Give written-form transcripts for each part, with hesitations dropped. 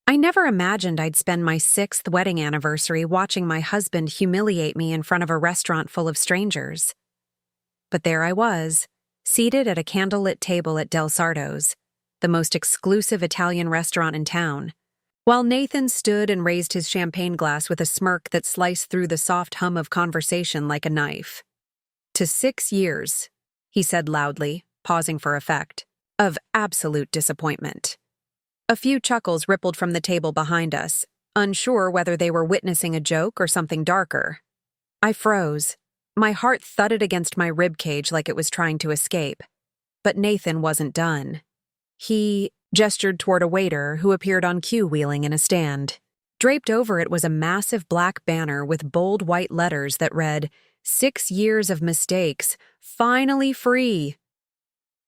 I never imagined I'd spend my 6th wedding anniversary watching my husband humiliate me in front of a restaurant full of strangers. But there I was, seated at a candlelit table at Del Sardo's, the most exclusive Italian restaurant in town, while Nathan stood and raised his champagne glass with a smirk that sliced through the soft hum of conversation like a knife. "To 6 years," he said loudly, pausing for effect, "of absolute disappointment." A few chuckles rippled from the table behind us, unsure whether they were witnessing a joke or something darker. I froze. My heart thudded against my ribcage like it was trying to escape. But Nathan wasn't done. He gestured toward a waiter who appeared on cue wheeling in a stand. Draped over it was a massive black banner with bold white letters that read, "6 years of mistakes, finally free."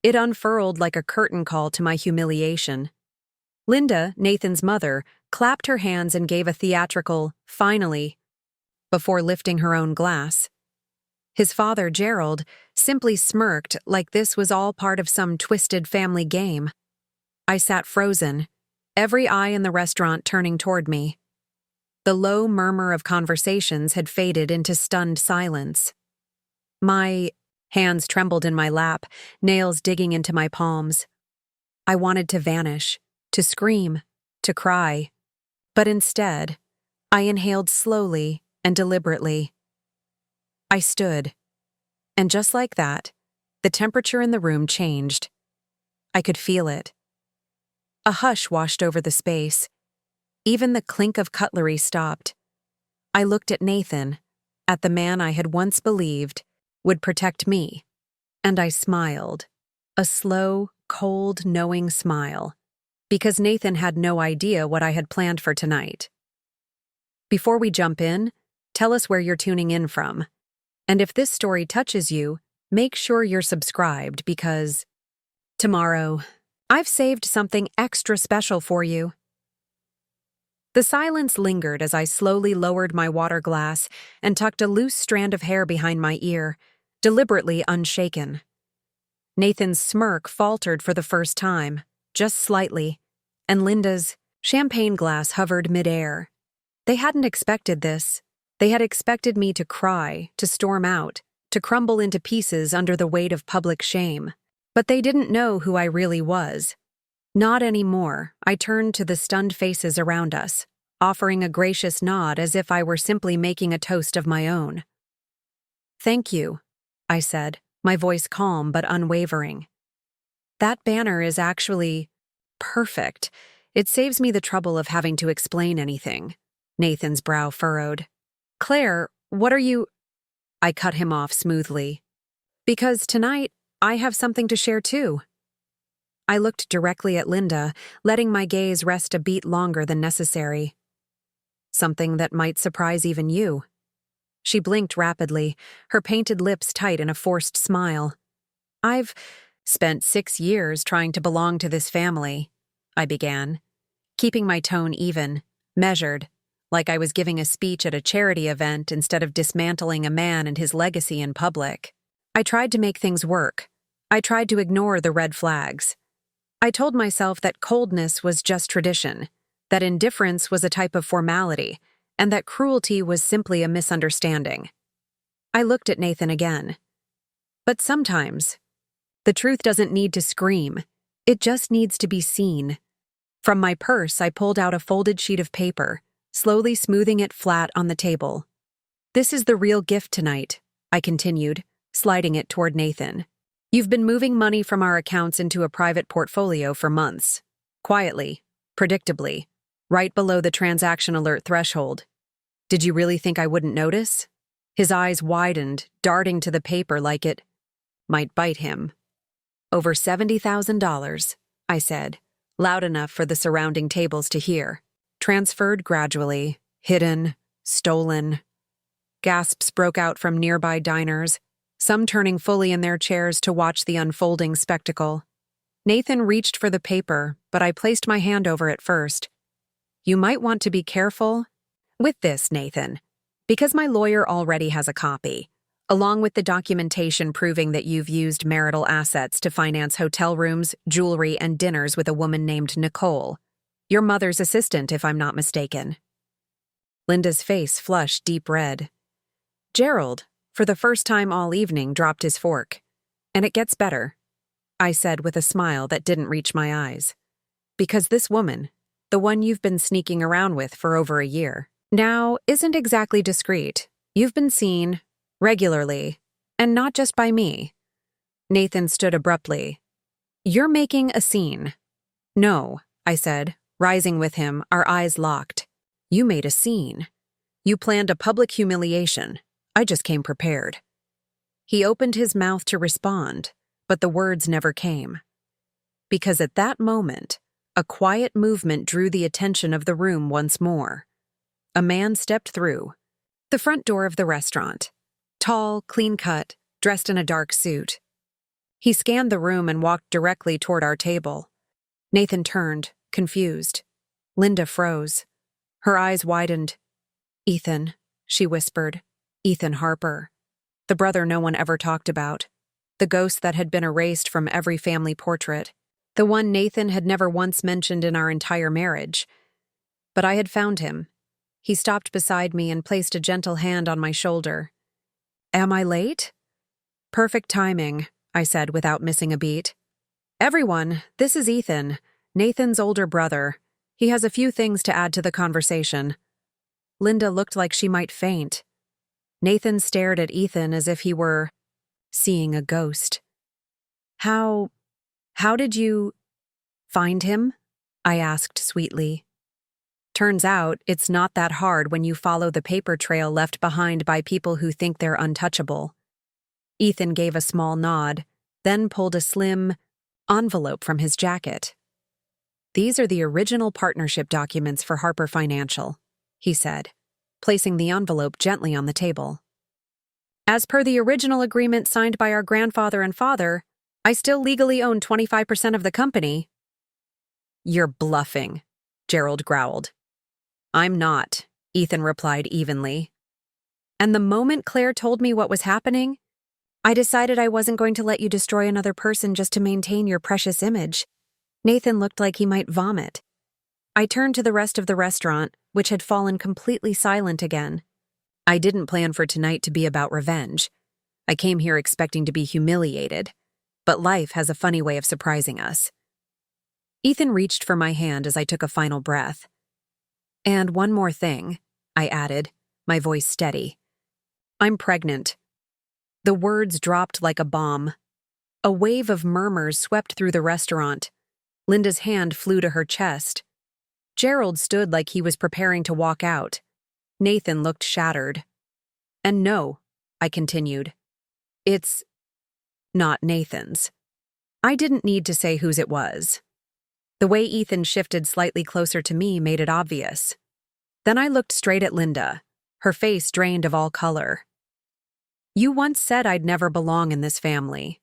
It unfurled like a curtain call to my humiliation. Linda, Nathan's mother, clapped her hands and gave a theatrical, "finally," before lifting her own glass. His father, Gerald, simply smirked like this was all part of some twisted family game. I sat frozen, every eye in the restaurant turning toward me. The low murmur of conversations had faded into stunned silence. My hands trembled in my lap, nails digging into my palms. I wanted to vanish, to scream, to cry. But instead, I inhaled slowly and deliberately. I stood, and just like that, the temperature in the room changed. I could feel it. A hush washed over the space. Even the clink of cutlery stopped. I looked at Nathan, at the man I had once believed would protect me, and I smiled, a slow, cold, knowing smile, because Nathan had no idea what I had planned for tonight. Before we jump in, tell us where you're tuning in from. And if this story touches you, make sure you're subscribed because tomorrow, I've saved something extra special for you. The silence lingered as I slowly lowered my water glass and tucked a loose strand of hair behind my ear, deliberately unshaken. Nathan's smirk faltered for the first time, just slightly, and Linda's champagne glass hovered midair. They hadn't expected this. They had expected me to cry, to storm out, to crumble into pieces under the weight of public shame. But they didn't know who I really was. Not anymore. I turned to the stunned faces around us, offering a gracious nod as if I were simply making a toast of my own. "Thank you," I said, my voice calm but unwavering. "That banner is actually perfect. It saves me the trouble of having to explain anything." Nathan's brow furrowed. "Claire, what are you—" I cut him off smoothly. "Because tonight, I have something to share too." I looked directly at Linda, letting my gaze rest a beat longer than necessary. "Something that might surprise even you." She blinked rapidly, her painted lips tight in a forced smile. "I've spent 6 years trying to belong to this family," I began, keeping my tone even, measured, like I was giving a speech at a charity event instead of dismantling a man and his legacy in public. I tried to make things work. I tried to ignore the red flags. I told myself that coldness was just tradition, that indifference was a type of formality, and that cruelty was simply a misunderstanding. I looked at Nathan again. But sometimes, the truth doesn't need to scream. It just needs to be seen. From my purse, I pulled out a folded sheet of paper, slowly smoothing it flat on the table. "This is the real gift tonight," I continued, sliding it toward Nathan. "You've been moving money from our accounts into a private portfolio for months. Quietly, predictably, right below the transaction alert threshold. Did you really think I wouldn't notice?" His eyes widened, darting to the paper like it might bite him. "Over $70,000, I said, loud enough for the surrounding tables to hear. "Transferred gradually, hidden, stolen." Gasps broke out from nearby diners, some turning fully in their chairs to watch the unfolding spectacle. Nathan reached for the paper, but I placed my hand over it first. "You might want to be careful with this, Nathan, because my lawyer already has a copy, along with the documentation proving that you've used marital assets to finance hotel rooms, jewelry, and dinners with a woman named Nicole. Your mother's assistant, if I'm not mistaken. Linda's face flushed deep red. Gerald, for the first time all evening, dropped his fork. And it gets better, I said with a smile that didn't reach my eyes. Because this woman, the one you've been sneaking around with for over a year, now isn't exactly discreet. You've been seen, regularly, and not just by me. Nathan stood abruptly. You're making a scene. No, I said, rising with him, our eyes locked. You made a scene. You planned a public humiliation. I just came prepared. He opened his mouth to respond, but the words never came. Because at that moment, a quiet movement drew the attention of the room once more. A man stepped through the front door of the restaurant. Tall, clean-cut, dressed in a dark suit. He scanned the room and walked directly toward our table. Nathan turned, confused. Linda froze. Her eyes widened. Ethan, she whispered. Ethan Harper. The brother no one ever talked about. The ghost that had been erased from every family portrait. The one Nathan had never once mentioned in our entire marriage. But I had found him. He stopped beside me and placed a gentle hand on my shoulder. Am I late? Perfect timing, I said without missing a beat. Everyone, this is Ethan, Nathan's older brother. He has a few things to add to the conversation. Linda looked like she might faint. Nathan stared at Ethan as if he were seeing a ghost. How did you find him? I asked sweetly. Turns out, it's not that hard when you follow the paper trail left behind by people who think they're untouchable. Ethan gave a small nod, then pulled a slim envelope from his jacket. These are the original partnership documents for Harper Financial, he said, placing the envelope gently on the table. As per the original agreement signed by our grandfather and father, I still legally own 25% of the company. You're bluffing, Gerald growled. I'm not, Ethan replied evenly. And the moment Claire told me what was happening, I decided I wasn't going to let you destroy another person just to maintain your precious image. Nathan looked like he might vomit. I turned to the rest of the restaurant, which had fallen completely silent again. I didn't plan for tonight to be about revenge. I came here expecting to be humiliated, but life has a funny way of surprising us. Ethan reached for my hand as I took a final breath. And one more thing, I added, my voice steady. I'm pregnant. The words dropped like a bomb. A wave of murmurs swept through the restaurant. Linda's hand flew to her chest. Gerald stood like he was preparing to walk out. Nathan looked shattered. And no, I continued, it's not Nathan's. I didn't need to say whose it was. The way Ethan shifted slightly closer to me made it obvious. Then I looked straight at Linda, her face drained of all color. You once said I'd never belong in this family.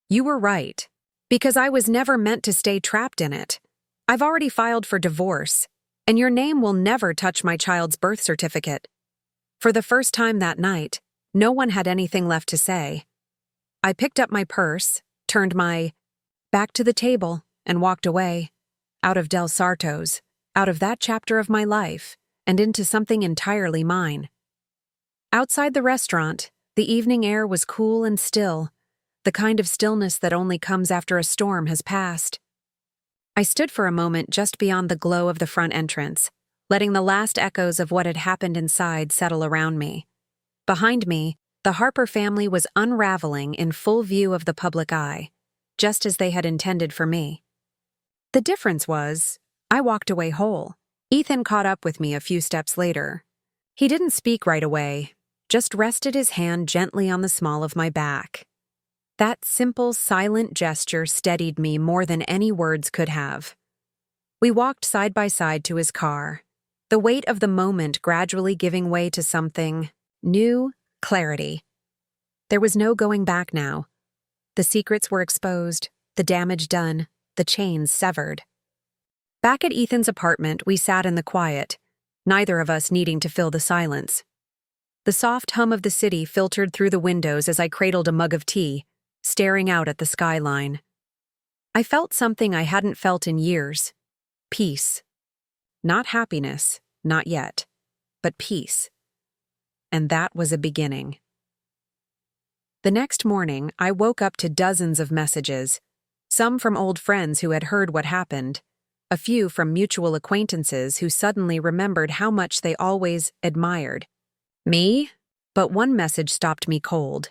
You were right, because I was never meant to stay trapped in it. I've already filed for divorce, and your name will never touch my child's birth certificate. For the first time that night, no one had anything left to say. I picked up my purse, turned my back to the table, and walked away, out of Del Sarto's, out of that chapter of my life, and into something entirely mine. Outside the restaurant, the evening air was cool and still, the kind of stillness that only comes after a storm has passed. I stood for a moment just beyond the glow of the front entrance, letting the last echoes of what had happened inside settle around me. Behind me, the Harper family was unraveling in full view of the public eye, just as they had intended for me. The difference was, I walked away whole. Ethan caught up with me a few steps later. He didn't speak right away, just rested his hand gently on the small of my back. That simple, silent gesture steadied me more than any words could have. We walked side by side to his car, the weight of the moment gradually giving way to something new, clarity. There was no going back now. The secrets were exposed, the damage done, the chains severed. Back at Ethan's apartment, we sat in the quiet, neither of us needing to fill the silence. The soft hum of the city filtered through the windows as I cradled a mug of tea, staring out at the skyline. I felt something I hadn't felt in years, Peace. Not happiness, not yet, but peace. And that was a beginning. The next morning, I woke up to dozens of messages, some from old friends who had heard what happened, a few from mutual acquaintances who suddenly remembered how much they always admired me, but one message stopped me cold.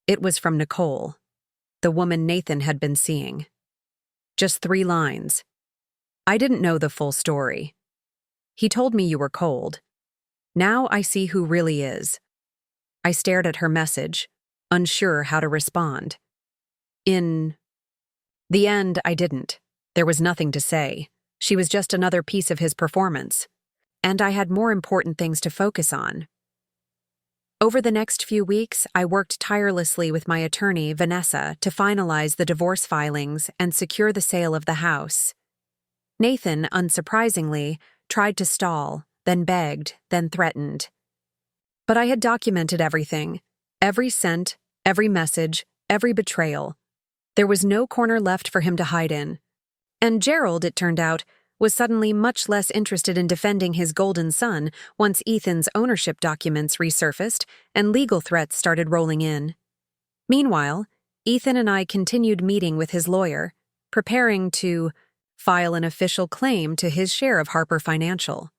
It was from Nicole, the woman Nathan had been seeing. Just 3 lines. I didn't know the full story. He told me you were cold. Now I see who really is. I stared at her message, unsure how to respond. In the end, I didn't. There was nothing to say. She was just another piece of his performance. And I had more important things to focus on. Over the next few weeks, I worked tirelessly with my attorney, Vanessa, to finalize the divorce filings and secure the sale of the house. Nathan, unsurprisingly, tried to stall, then begged, then threatened. But I had documented everything. Every cent, every message, every betrayal. There was no corner left for him to hide in. And Gerald, it turned out, was suddenly much less interested in defending his golden son once Ethan's ownership documents resurfaced and legal threats started rolling in. Meanwhile, Ethan and I continued meeting with his lawyer, preparing to file an official claim to his share of Harper Financial.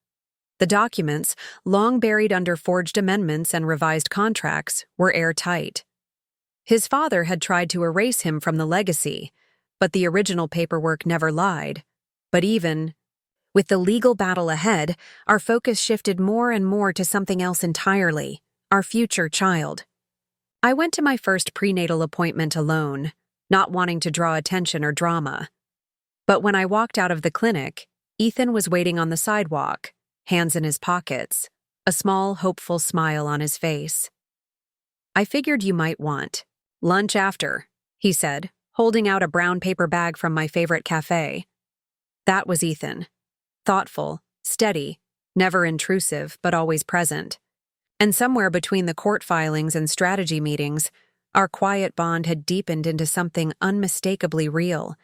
The documents, long buried under forged amendments and revised contracts, were airtight. His father had tried to erase him from the legacy, but the original paperwork never lied. But even with the legal battle ahead, our focus shifted more and more to something else entirely, our future child. I went to my first prenatal appointment alone, not wanting to draw attention or drama. But when I walked out of the clinic, Ethan was waiting on the sidewalk, hands in his pockets, a small, hopeful smile on his face. I figured you might want lunch after, he said, holding out a brown paper bag from my favorite cafe. That was Ethan. Thoughtful, steady, never intrusive, but always present. And somewhere between the court filings and strategy meetings, our quiet bond had deepened into something unmistakably real.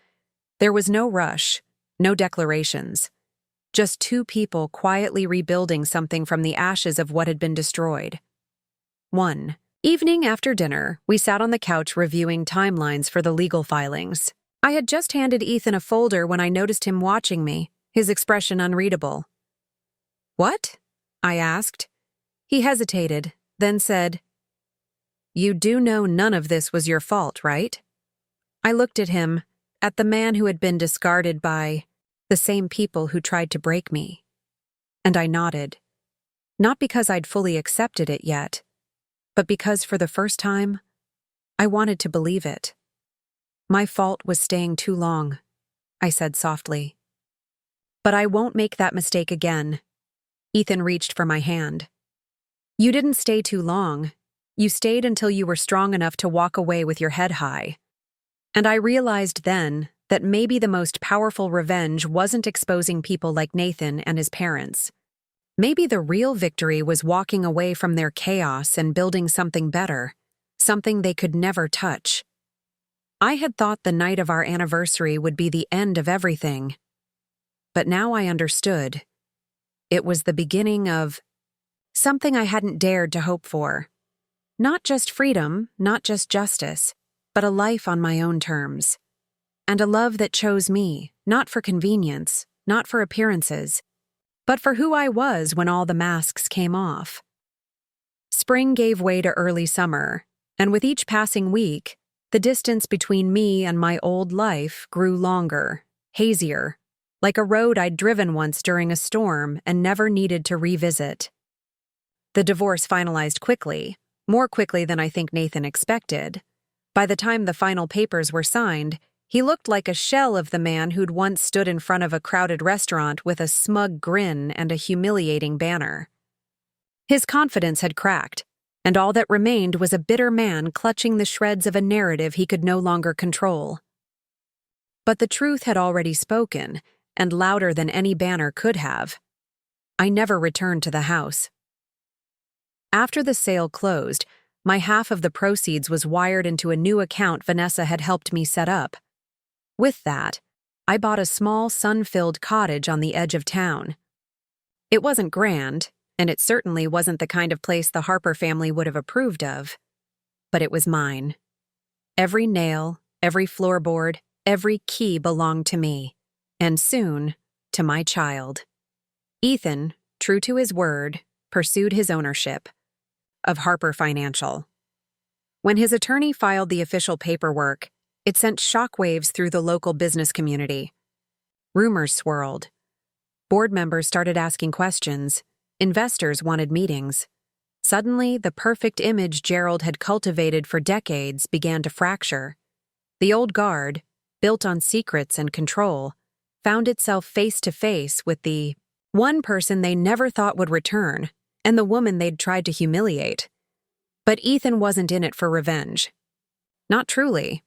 There was no rush, no declarations. Just 2 people quietly rebuilding something from the ashes of what had been destroyed. One evening after dinner, we sat on the couch reviewing timelines for the legal filings. I had just handed Ethan a folder when I noticed him watching me, his expression unreadable. "What?" I asked. He hesitated, then said, "You do know none of this was your fault, right?" I looked at him, at the man who had been discarded by the same people who tried to break me. And I nodded. Not because I'd fully accepted it yet, but because for the first time, I wanted to believe it. My fault was staying too long, I said softly. But I won't make that mistake again. Ethan reached for my hand. You didn't stay too long. You stayed until you were strong enough to walk away with your head high. And I realized then that maybe the most powerful revenge wasn't exposing people like Nathan and his parents. Maybe the real victory was walking away from their chaos and building something better, something they could never touch. I had thought the night of our anniversary would be the end of everything. But now I understood. It was the beginning of something I hadn't dared to hope for. Not just freedom, not just justice, but a life on my own terms. And a love that chose me, not for convenience, not for appearances, but for who I was when all the masks came off. Spring gave way to early summer, and with each passing week, the distance between me and my old life grew longer, hazier, like a road I'd driven once during a storm and never needed to revisit. The divorce finalized quickly, more quickly than I think Nathan expected. By the time the final papers were signed, he looked like a shell of the man who'd once stood in front of a crowded restaurant with a smug grin and a humiliating banner. His confidence had cracked, and all that remained was a bitter man clutching the shreds of a narrative he could no longer control. But the truth had already spoken, and louder than any banner could have. I never returned to the house. After the sale closed, my half of the proceeds was wired into a new account Vanessa had helped me set up. With that, I bought a small, sun-filled cottage on the edge of town. It wasn't grand, and it certainly wasn't the kind of place the Harper family would have approved of. But it was mine. Every nail, every floorboard, every key belonged to me, and soon, to my child. Ethan, true to his word, pursued his ownership of Harper Financial. When his attorney filed the official paperwork, it sent shockwaves through the local business community. Rumors swirled. Board members started asking questions. Investors wanted meetings. Suddenly, the perfect image Gerald had cultivated for decades began to fracture. The old guard, built on secrets and control, found itself face to face with the one person they never thought would return, and the woman they'd tried to humiliate. But Ethan wasn't in it for revenge. Not truly.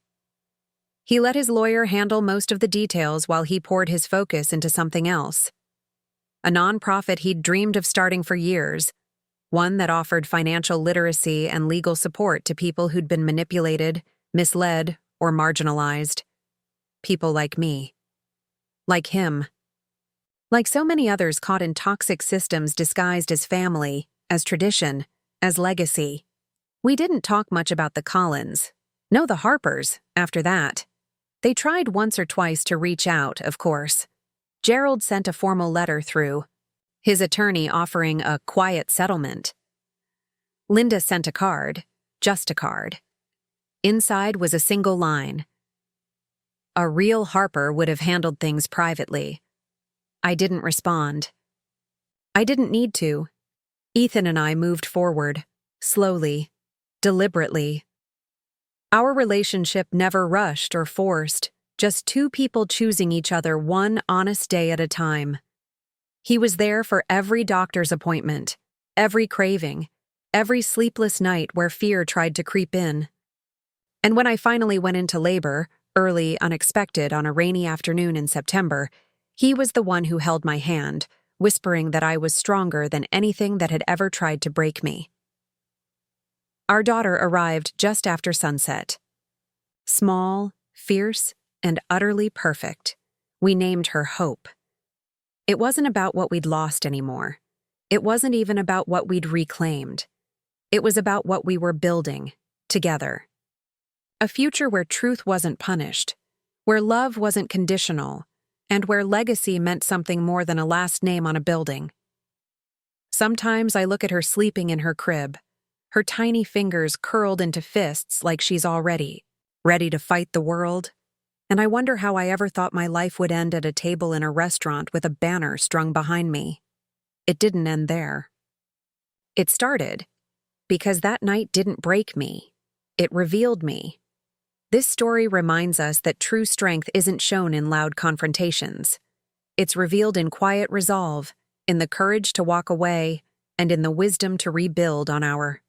He let his lawyer handle most of the details while he poured his focus into something else. A nonprofit he'd dreamed of starting for years, one that offered financial literacy and legal support to people who'd been manipulated, misled, or marginalized. People like me. Like him. Like so many others caught in toxic systems disguised as family, as tradition, as legacy. We didn't talk much about the Collins. No, the Harpers, after that. They tried once or twice to reach out, of course. Gerald sent a formal letter through, his attorney offering a quiet settlement. Linda sent a card, just a card. Inside was a single line. A real Harper would have handled things privately. I didn't respond. I didn't need to. Ethan and I moved forward, slowly, deliberately. Our relationship never rushed or forced, just two people choosing each other one honest day at a time. He was there for every doctor's appointment, every craving, every sleepless night where fear tried to creep in. And when I finally went into labor, early, unexpected, on a rainy afternoon in September, he was the one who held my hand, whispering that I was stronger than anything that had ever tried to break me. Our daughter arrived just after sunset. Small, fierce, and utterly perfect. We named her Hope. It wasn't about what we'd lost anymore. It wasn't even about what we'd reclaimed. It was about what we were building, together. A future where truth wasn't punished, where love wasn't conditional, and where legacy meant something more than a last name on a building. Sometimes I look at her sleeping in her crib, her tiny fingers curled into fists like she's all ready to fight the world, and I wonder how I ever thought my life would end at a table in a restaurant with a banner strung behind me. It didn't end there. It started because that night didn't break me. It revealed me. This story reminds us that true strength isn't shown in loud confrontations. It's revealed in quiet resolve, in the courage to walk away, and in the wisdom to rebuild on our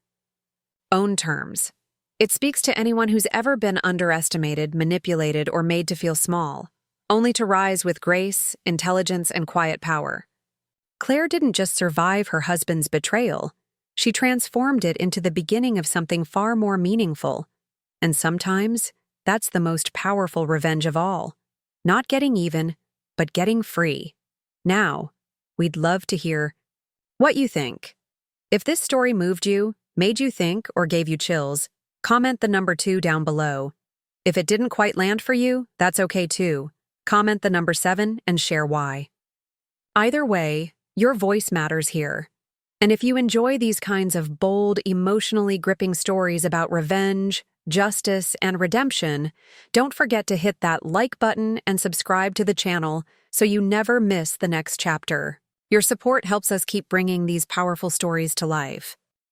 own terms. It speaks to anyone who's ever been underestimated, manipulated, or made to feel small, only to rise with grace, intelligence, and quiet power. Claire didn't just survive her husband's betrayal, she transformed it into the beginning of something far more meaningful. And sometimes, that's the most powerful revenge of all. Not getting even, but getting free. Now, we'd love to hear what you think. If this story moved you, made you think, or gave you chills, comment the number 2 down below. If it didn't quite land for you, that's okay too. Comment the number 7 and share why. Either way, your voice matters here. And if you enjoy these kinds of bold, emotionally gripping stories about revenge, justice, and redemption, don't forget to hit that like button and subscribe to the channel so you never miss the next chapter. Your support helps us keep bringing these powerful stories to life.